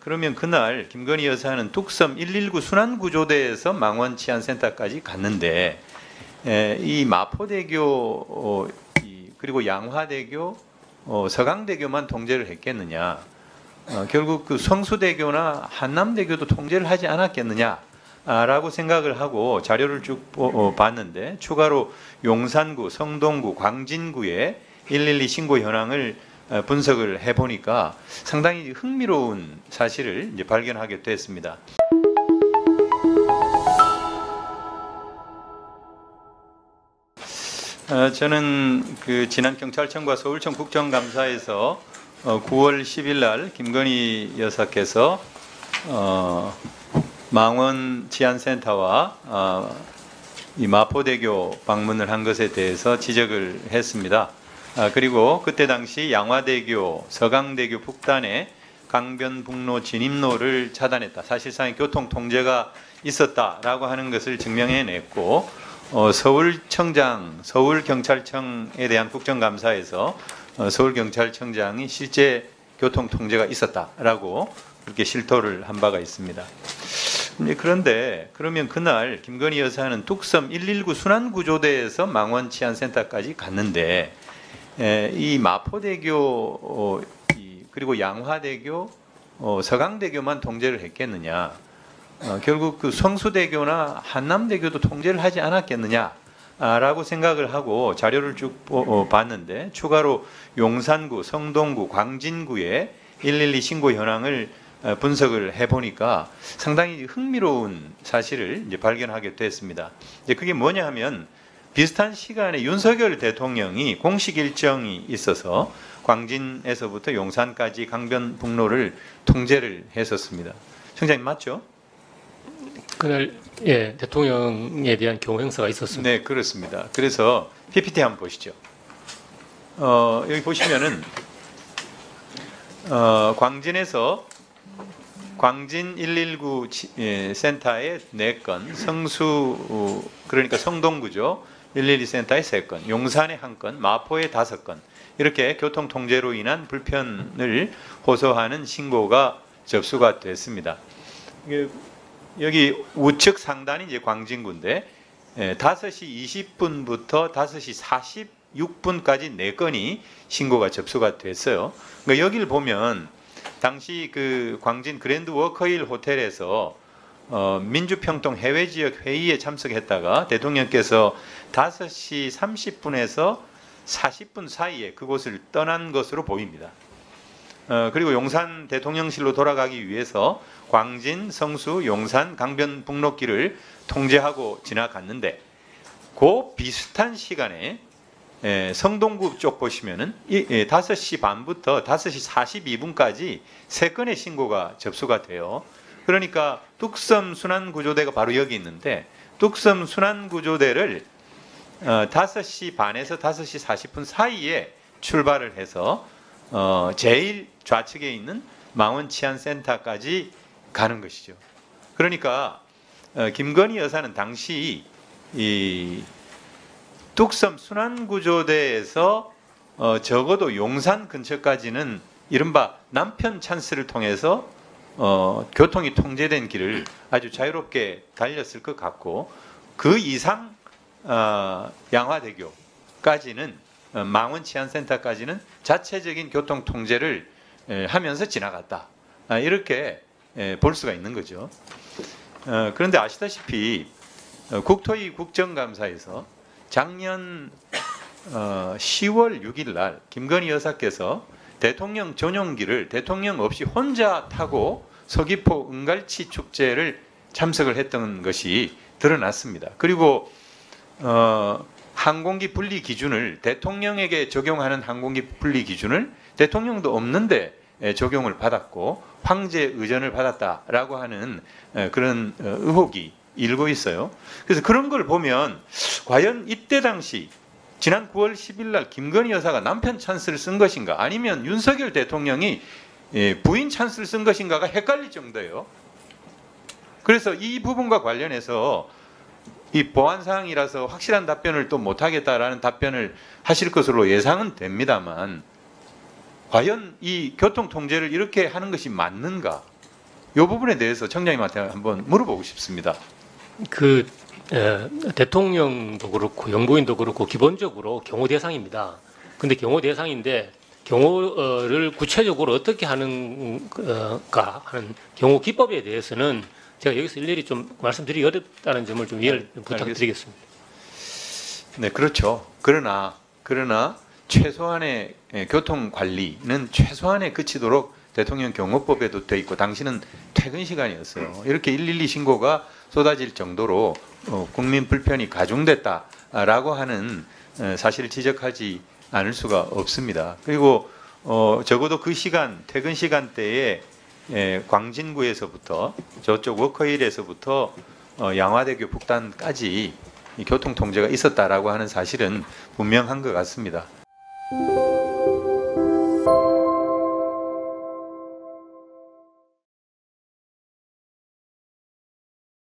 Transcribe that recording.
그러면 그날 김건희 여사는 뚝섬 119 순환구조대에서 망원 치안센터까지 갔는데 이 마포대교 그리고 양화대교, 서강대교만 통제를 했겠느냐? 결국 그 성수대교나 한남대교도 통제를 하지 않았겠느냐라고 생각을 하고 자료를 쭉 봤는데 추가로 용산구, 성동구, 광진구의 112 신고 현황을 분석을 해보니까 상당히 흥미로운 사실을 이제 발견하게 됐습니다. 저는 그 지난 경찰청과 서울청 국정감사에서 9월 10일 날 김건희 여사께서 망원 치안센터와 이 마포대교 방문을 한 것에 대해서 지적을 했습니다. 그리고 그때 당시 양화대교, 서강대교 북단에 강변북로 진입로를 차단했다. 사실상의 교통 통제가 있었다라고 하는 것을 증명해냈고 서울청장, 서울경찰청에 대한 국정감사에서 서울경찰청장이 실제 교통 통제가 있었다라고 그렇게 실토를 한 바가 있습니다. 그런데 그러면 그날 김건희 여사는 뚝섬 119 순환구조대에서 망원 치안센터까지 갔는데 이 마포대교 그리고 양화대교, 서강대교만 통제를 했겠느냐? 결국 그 성수대교나 한남대교도 통제를 하지 않았겠느냐라고 생각을 하고 자료를 쭉 봤는데 추가로 용산구, 성동구, 광진구의 112 신고 현황을 분석을 해보니까 상당히 흥미로운 사실을 이제 발견하게 됐습니다. 이제 그게 뭐냐 하면 비슷한 시간에 윤석열 대통령이 공식 일정이 있어서 광진에서부터 용산까지 강변북로를 통제를 했었습니다. 청장님 맞죠? 그날 예 대통령에 대한 경호 행사가 있었습니다. 네, 그렇습니다. 그래서 PPT 한번 보시죠. 여기 보시면은 광진에서 광진 119 센터에 4건, 성수 그러니까 성동구죠. 112 센터에 3건, 용산에 1건, 마포에 5건 이렇게 교통 통제로 인한 불편을 호소하는 신고가 접수가 됐습니다. 여기 우측 상단이 이제 광진구인데 5시 20분부터 5시 46분까지 4건이 신고가 접수가 됐어요. 그러니까 여기를 보면 당시 그 광진 그랜드 워커힐 호텔에서 민주평통 해외지역 회의에 참석했다가 대통령께서 5시 30분에서 40분 사이에 그곳을 떠난 것으로 보입니다. 그리고 용산 대통령실로 돌아가기 위해서 광진, 성수, 용산, 강변북로길을 통제하고 지나갔는데 그 비슷한 시간에 성동구 쪽 보시면은 5시 반부터 5시 42분까지 3건의 신고가 접수가 돼요. 그러니까 뚝섬 순환구조대가 바로 여기 있는데 뚝섬 순환구조대를 5시 반에서 5시 40분 사이에 출발을 해서 제일 좌측에 있는 망원치안센터까지 가는 것이죠. 그러니까 김건희 여사는 당시 이 뚝섬 순환구조대에서 적어도 용산 근처까지는 이른바 남편 찬스를 통해서 교통이 통제된 길을 아주 자유롭게 달렸을 것 같고 그 이상 양화대교까지는 망원치안센터까지는 자체적인 교통 통제를 하면서 지나갔다. 이렇게 볼 수가 있는 거죠. 그런데 아시다시피 국토위 국정감사에서 작년 10월 6일 날 김건희 여사께서 대통령 전용기를 대통령 없이 혼자 타고 서귀포 은갈치 축제를 참석을 했던 것이 드러났습니다. 그리고 항공기 분리 기준을 대통령에게 적용하는 항공기 분리 기준을 대통령도 없는데 적용을 받았고 황제 의전을 받았다라고 하는 그런 의혹이 일고 있어요. 그래서 그런 걸 보면 과연 이때 당시 지난 9월 10일 날 김건희 여사가 남편 찬스를 쓴 것인가 아니면 윤석열 대통령이 부인 찬스를 쓴 것인가가 헷갈릴 정도예요. 그래서 이 부분과 관련해서 이 보안사항이라서 확실한 답변을 또 못하겠다라는 답변을 하실 것으로 예상은 됩니다만 과연 이 교통통제를 이렇게 하는 것이 맞는가? 이 부분에 대해서 청장님한테 한번 물어보고 싶습니다. 그 대통령도 그렇고 영부인도 그렇고 기본적으로 경호 대상입니다. 근데 경호 대상인데 경호를 구체적으로 어떻게 하는가 하는 경호 기법에 대해서는 제가 여기서 일일이 좀 말씀드리기 어렵다는 점을 좀 이해를 부탁드리겠습니다. 네, 그렇죠. 그러나 최소한의 교통 관리는 최소한에 그치도록 대통령 경호법에도 돼 있고 당시는 퇴근 시간이었어요. 이렇게 112 신고가 쏟아질 정도로 국민 불편이 가중됐다라고 하는 사실을 지적하지 않을 수가 없습니다. 그리고 적어도 그 시간 퇴근 시간대에 광진구에서부터 저쪽 워커힐에서부터 양화대교 북단까지 이 교통 통제가 있었다라고 하는 사실은 분명한 것 같습니다.